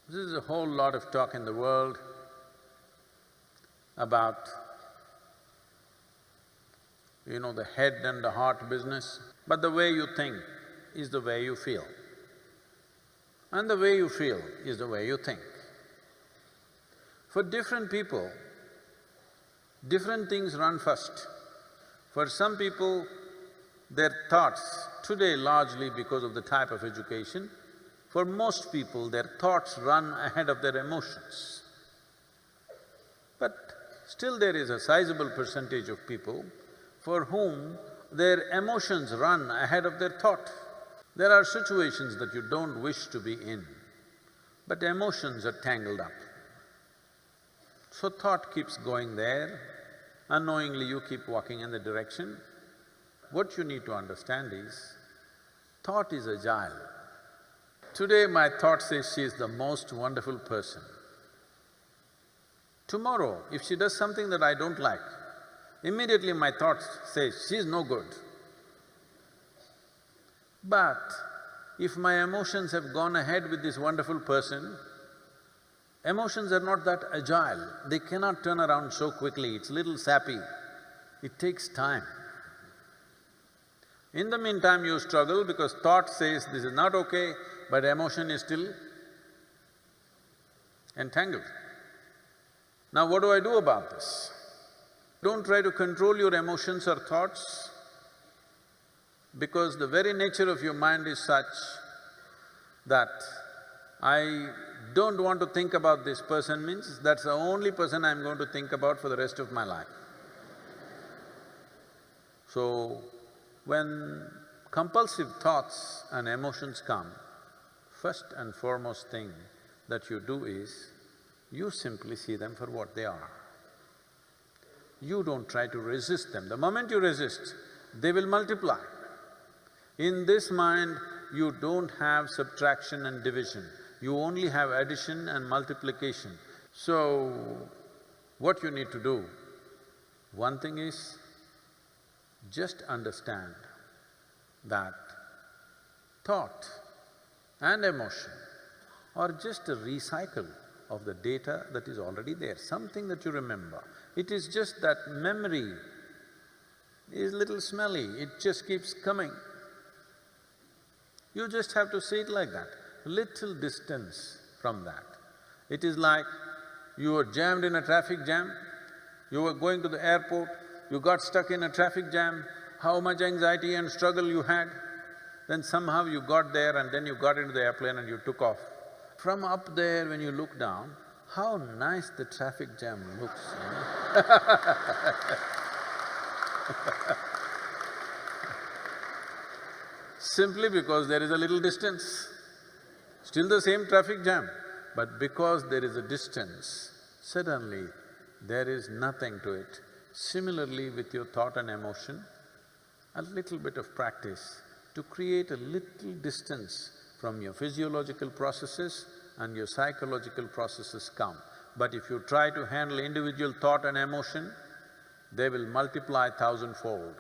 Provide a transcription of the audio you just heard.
This is a whole lot of talk in the world about, the head and the heart business. But the way you think is the way you feel. And the way you feel is the way you think. For different people, different things run first. For some people, their thoughts, today largely because of the type of education, for most people their thoughts run ahead of their emotions. But still there is a sizable percentage of people for whom their emotions run ahead of their thought. There are situations that you don't wish to be in, but emotions are tangled up. So thought keeps going there, unknowingly you keep walking in the direction. What you need to understand is, thought is agile. Today my thought says she is the most wonderful person. Tomorrow, if she does something that I don't like, immediately my thought says, she is no good. But if my emotions have gone ahead with this wonderful person, emotions are not that agile, they cannot turn around so quickly, it's little sappy, it takes time. In the meantime, you struggle because thought says this is not okay, but emotion is still entangled. Now what do I do about this? Don't try to control your emotions or thoughts, because the very nature of your mind is such that I don't want to think about this person means that's the only person I'm going to think about for the rest of my life. So, when compulsive thoughts and emotions come, first and foremost thing that you do is, you simply see them for what they are. You don't try to resist them. The moment you resist, they will multiply. In this mind, you don't have subtraction and division, you only have addition and multiplication. So, what you need to do, one thing is, just understand that thought and emotion are just a recycle of the data that is already there, something that you remember. It is just that memory is little smelly, it just keeps coming. You just have to see it like that, little distance from that. It is like you were jammed in a traffic jam, you were going to the airport, you got stuck in a traffic jam, how much anxiety and struggle you had, then somehow you got there and then you got into the airplane and you took off. From up there when you look down, how nice the traffic jam looks, Simply because there is a little distance. Still the same traffic jam, but because there is a distance, suddenly there is nothing to it. Similarly with your thought and emotion, a little bit of practice to create a little distance from your physiological processes and your psychological processes come. But if you try to handle individual thought and emotion, they will multiply thousandfold.